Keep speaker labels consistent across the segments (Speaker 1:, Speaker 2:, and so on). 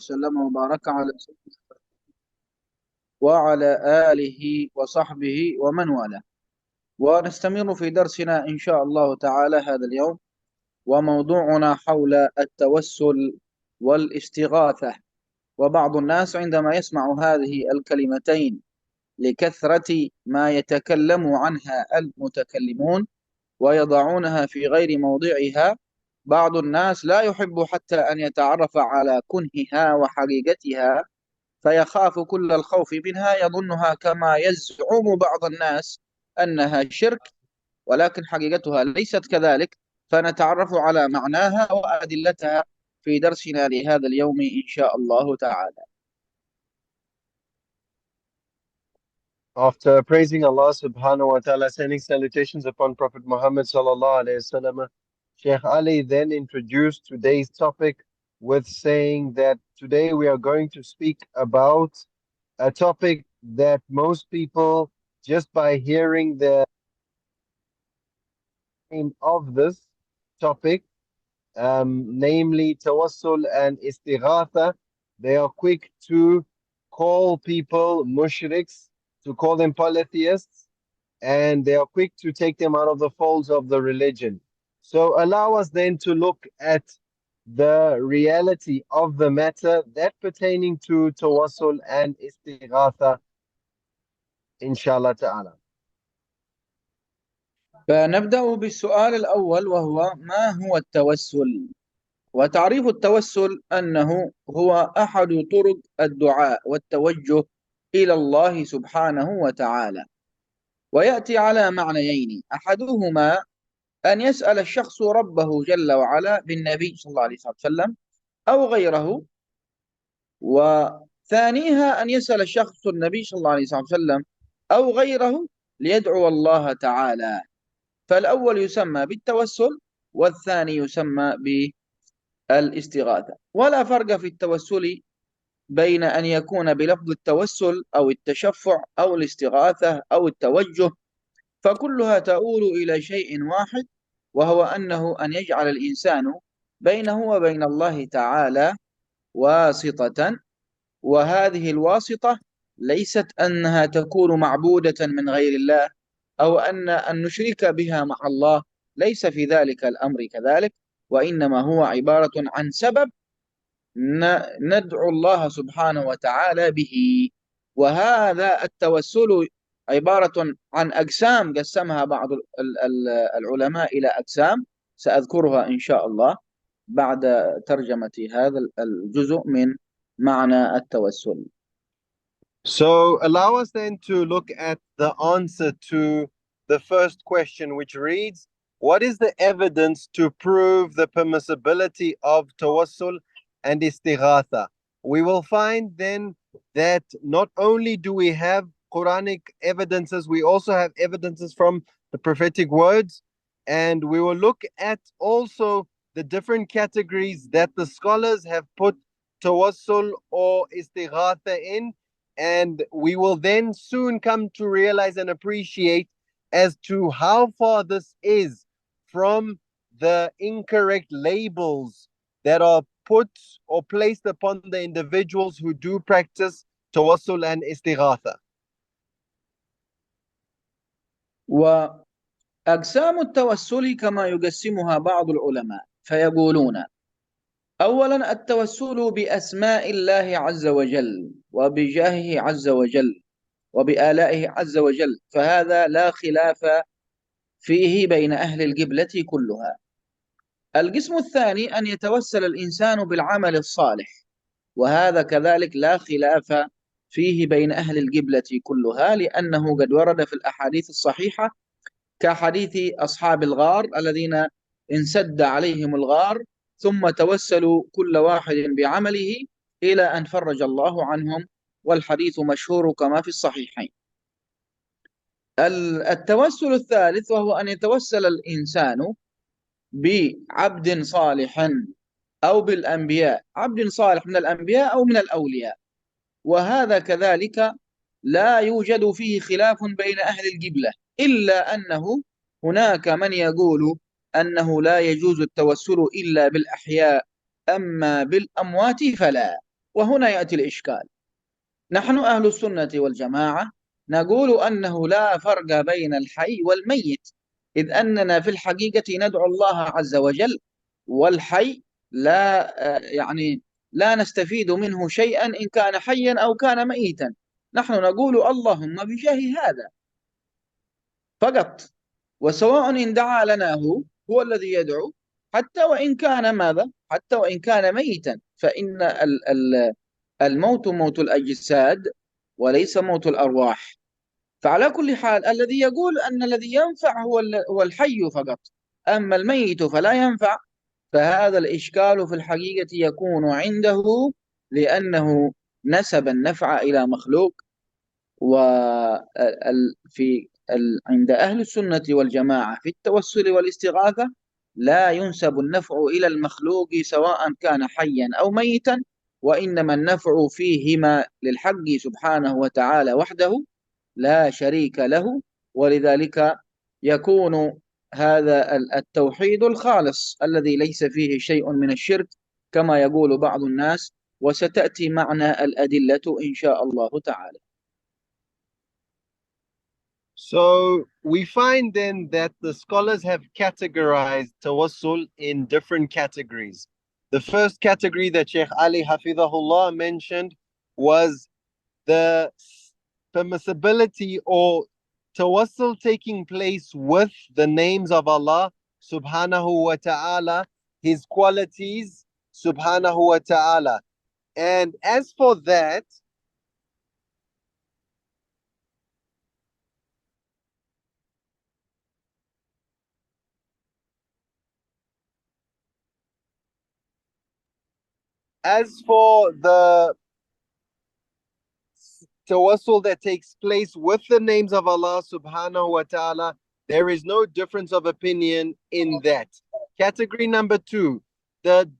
Speaker 1: وسلم وبارك على سيدنا وعلى آله وصحبه ومن والاه. ونستمر في درسنا إن شاء الله تعالى هذا اليوم، وموضوعنا حول التوسل والاستغاثة. وبعض الناس عندما يسمع هذه الكلمتين لكثرة ما يتكلم عنها المتكلمون ويضعونها في غير موضعها، بعض الناس لا يحب حتى أن يتعرف على كنهها وحقيقتها، فيخاف كل الخوف منها، يظنها كما يزعم بعض الناس أنها شرك، ولكن حقيقتها ليست كذلك. فنتعرف على معناها وأدلتها في درسنا لهذا اليوم إن شاء الله تعالى.
Speaker 2: After praising Allah subhanahu wa ta'ala, sending salutations upon Prophet Muhammad sallallahu alayhi wasallam, Sheikh Ali then introduced today's topic with saying that today we are going to speak about a topic that most people, just by hearing the name of this topic, namely tawassul and istighatha, they are quick to call people mushriks, to call them polytheists, and they are quick to take them out of the folds of the religion. So allow us then to look at the reality of the matter that pertaining to tawassul and istighatha, inshallah ta'ala.
Speaker 1: فنبدأ بالسؤال الأول، وهو ما هو التوسل؟ وتعريف التوسل أنه هو أحد طرق الدعاء والتوجه إلى الله سبحانه وتعالى، ويأتي على معنيين: أحدهما أن يسأل الشخص ربه جل وعلا بالنبي صلى الله عليه وسلم أو غيره، وثانيها أن يسأل الشخص النبي صلى الله عليه وسلم أو غيره ليدعو الله تعالى. فالأول يسمى بالتوسل والثاني يسمى بالاستغاثة. ولا فرق في التوسل بين أن يكون بلفظ التوسل أو التشفع أو الاستغاثة أو التوجه، فكلها تؤول إلى شيء واحد، وهو أنه أن يجعل الإنسان بينه وبين الله تعالى واسطة. وهذه الواسطة ليست أنها تكون معبودة من غير الله أو أن نشرك بها مع الله، ليس في ذلك الأمر كذلك، وإنما هو عبارة عن سبب ندعو الله سبحانه وتعالى به. وهذا التوسل عبارة عن أقسام قسمها بعض العلماء إلى أقسام سأذكرها إن شاء الله بعد ترجمة هذا الجزء من معنى التوسل.
Speaker 2: So allow us then to look at the answer to the first question, which reads, what is the evidence to prove the permissibility of tawassul and istighatha? We will find then that not only do we have Quranic evidences, we also have evidences from the prophetic words, and we will look at also the different categories that the scholars have put tawassul or istighatha in, and we will then soon come to realize and appreciate as to how far this is from the incorrect labels that are put or placed upon the individuals who do practice tawassul and istighatha.
Speaker 1: وأقسام التوسل كما يقسمها بعض العلماء، فيقولون: أولا، التوسل بأسماء الله عز وجل وبجاهه عز وجل وبآلائه عز وجل، فهذا لا خلاف فيه بين أهل القبلة كلها. القسم الثاني أن يتوسل الإنسان بالعمل الصالح، وهذا كذلك لا خلاف فيه بين أهل القبلة كلها، لأنه قد ورد في الأحاديث الصحيحة كحديث أصحاب الغار الذين انسد عليهم الغار ثم توسلوا كل واحد بعمله إلى أن فرج الله عنهم، والحديث مشهور كما في الصحيحين. التوسل الثالث وهو أن يتوسل الإنسان بعبد صالح أو بالأنبياء، عبد صالح من الأنبياء أو من الأولياء، وهذا كذلك لا يوجد فيه خلاف بين أهل القبلة، إلا أنه هناك من يقول أنه لا يجوز التوسل إلا بالأحياء، أما بالأموات فلا. وهنا يأتي الإشكال. نحن أهل السنة والجماعة نقول أنه لا فرق بين الحي والميت، إذ أننا في الحقيقة ندعو الله عز وجل، والحي لا يعني لا نستفيد منه شيئا إن كان حيا أو كان ميتا. نحن نقول اللهم بجاه هذا فقط، وسواء إن دعا لنا هو الذي يدعو، حتى وإن كان ماذا؟ حتى وإن كان ميتا، فإن الموت موت الأجساد وليس موت الأرواح. فعلى كل حال الذي يقول أن الذي ينفع هو الحي فقط، أما الميت فلا ينفع، فهذا الإشكال في الحقيقة يكون عنده لأنه نسب النفع إلى مخلوق. وفي عند أهل السنة والجماعة في التوسل والاستغاثة لا ينسب النفع إلى المخلوق سواء كان حيا أو ميتا، وإنما النفع فيهما للحق سبحانه وتعالى وحده لا شريك له. ولذلك يكون هذا التوحيد الخالص الذي ليس فيه شيء من الشرك كما يقول بعض الناس، وستأتي معنا الأدلة إن شاء الله تعالى.
Speaker 2: So we find then that the scholars have categorized tawassul in different categories. The first category that Sheikh Ali Hafidahullah mentioned was the permissibility or tawassul taking place with the names of Allah subhanahu wa ta'ala, his qualities subhanahu wa ta'ala. And as for that, as for the tawassul that takes place with the names of Allah subhanahu wa ta'ala, there is no difference of opinion in that. Category number two, the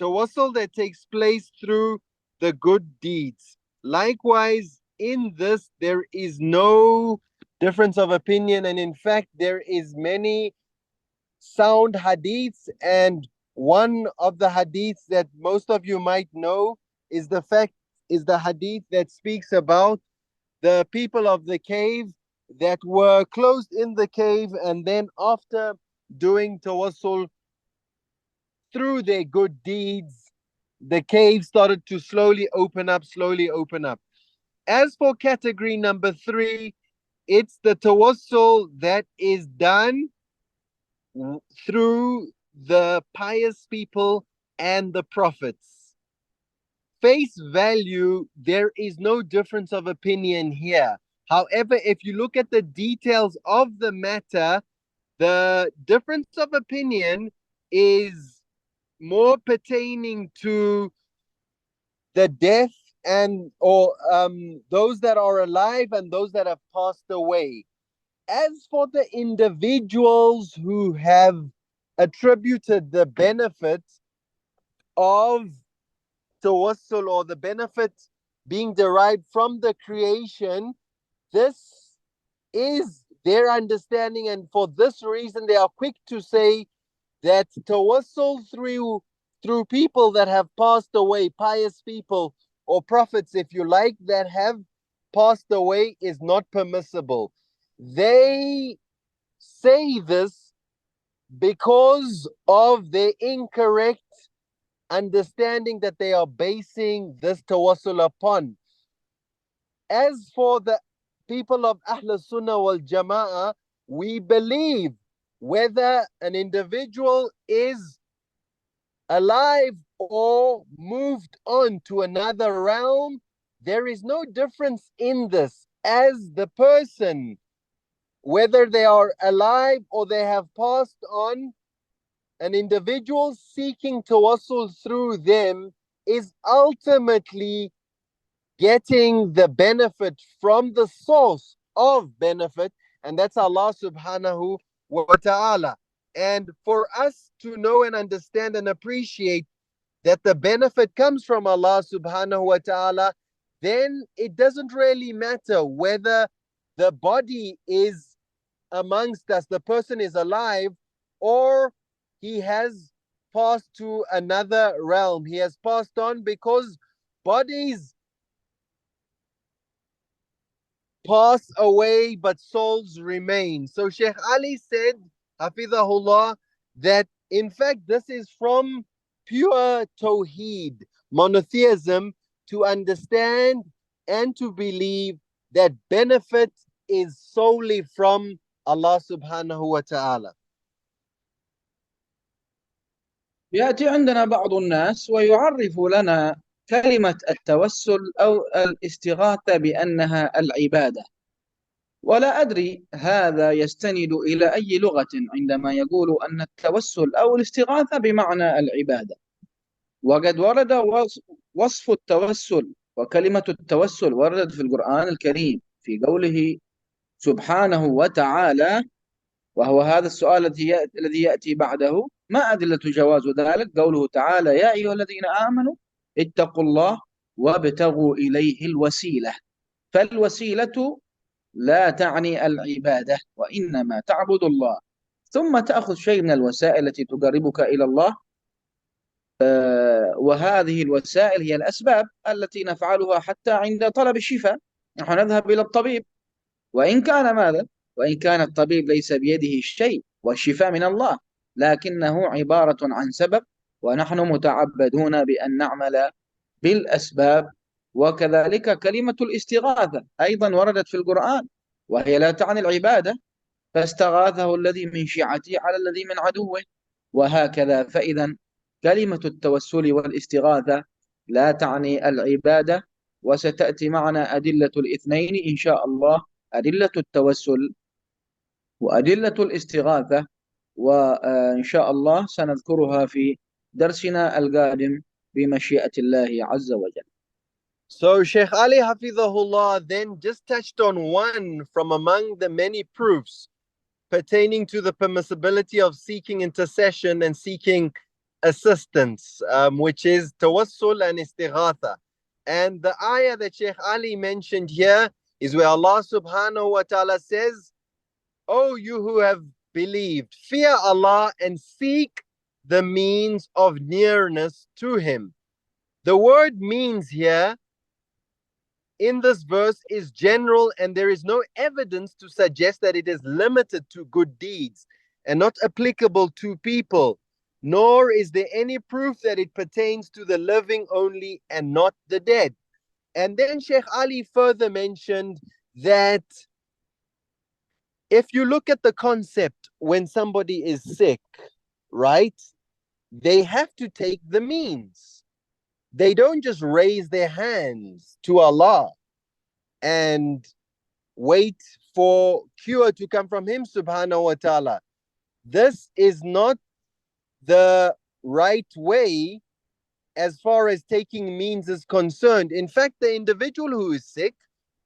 Speaker 2: tawassul that takes place through the good deeds. Likewise, in this, there is no difference of opinion. And in fact, there is many sound hadiths, and one of the hadiths that most of you might know is the hadith that speaks about the people of the cave that were closed in the cave, and then after doing tawassul through their good deeds, the cave started to slowly open up, slowly open up. As for category number three, it's the tawassul that is done through the pious people and the prophets. Face value, there is no difference of opinion here. However, if you look at the details of the matter, the difference of opinion is more pertaining to the death and or those that are alive and those that have passed away. As for the individuals who have attributed the benefit of tawassul or the benefit being derived from the creation, this is their understanding, and for this reason they are quick to say that tawassul through people that have passed away, pious people or prophets, if you like, that have passed away is not permissible. They say this because of their incorrect understanding that they are basing this tawassul upon. As for the people of Ahl Sunnah wal Jama'ah, we believe whether an individual is alive or moved on to another realm, there is no difference in this, as the person, whether they are alive or they have passed on, an individual seeking tawassul through them is ultimately getting the benefit from the source of benefit, and that's Allah subhanahu wa ta'ala. And for us to know and understand and appreciate that the benefit comes from Allah subhanahu wa ta'ala, then it doesn't really matter whether the body is amongst us, the person is alive, or he has passed to another realm. He has passed on, because bodies pass away, but souls remain. So Sheikh Ali said, Hafizahullah, that in fact this is from pure Tawheed, monotheism, to understand and to believe that benefit is solely from Allah subhanahu wa ta'ala.
Speaker 1: يأتي عندنا بعض الناس ويعرف لنا كلمة التوسل أو الاستغاثة بأنها العبادة، ولا أدري هذا يستند إلى أي لغة عندما يقول أن التوسل أو الاستغاثة بمعنى العبادة. وقد ورد وصف التوسل وكلمة التوسل وردت في القرآن الكريم في قوله سبحانه وتعالى، وهو هذا السؤال الذي يأتي بعده: ما أدلة جواز ذلك؟ قوله تعالى: يا أيها الذين آمنوا اتقوا الله وابتغوا إليه الوسيلة. فالوسيلة لا تعني العبادة، وإنما تعبد الله ثم تأخذ شيء من الوسائل التي تقربك إلى الله، وهذه الوسائل هي الأسباب التي نفعلها حتى عند طلب الشفاء. نحن نذهب إلى الطبيب، وإن كان ماذا؟ وإن كان الطبيب ليس بيده شيء والشفاء من الله، لكنه عبارة عن سبب، ونحن متعبدون بأن نعمل بالأسباب. وكذلك كلمة الاستغاثة أيضا وردت في القرآن، وهي لا تعني العبادة، فاستغاثه الذي من شيعته على الذي من عدوه، وهكذا. فإذا كلمة التوسل والاستغاثة لا تعني العبادة، وستأتي معنا أدلة الاثنين إن شاء الله، أدلة التوسل وأدلة الاستغاثة، وإن شاء الله سنذكرها في درسنا القادم بمشيئة الله عز وجل.
Speaker 2: So Sheikh Ali Hafizahullah then just touched on one from among the many proofs pertaining to the permissibility of seeking intercession and seeking assistance, which is tawassul and istighatha. And the ayah that Sheikh Ali mentioned here is where Allah subhanahu wa ta'ala says, "O you who have believed, fear Allah and seek the means of nearness to Him." The word means here in this verse is general, and there is no evidence to suggest that it is limited to good deeds and not applicable to people, nor is there any proof that it pertains to the living only and not the dead. And then Sheikh Ali further mentioned that if you look at the concept, when somebody is sick, right, they have to take the means. They don't just raise their hands to Allah and wait for cure to come from Him subhanahu wa ta'ala. This is not the right way as far as taking means is concerned. In fact, the individual who is sick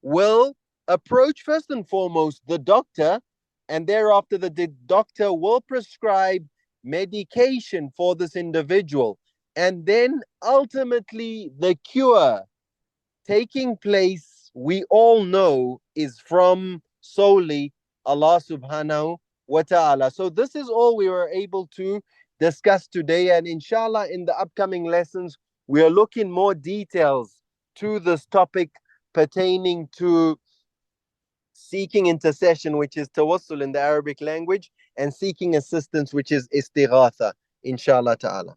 Speaker 2: will approach first and foremost the doctor, and thereafter the doctor will prescribe medication for this individual. And then ultimately the cure taking place, we all know, is from solely Allah subhanahu wa ta'ala. So this is all we were able to discuss today, and inshallah in the upcoming lessons we are looking more details to this topic pertaining to seeking intercession, which is tawassul in the Arabic language, and seeking assistance, which is istighatha, inshallah ta'ala.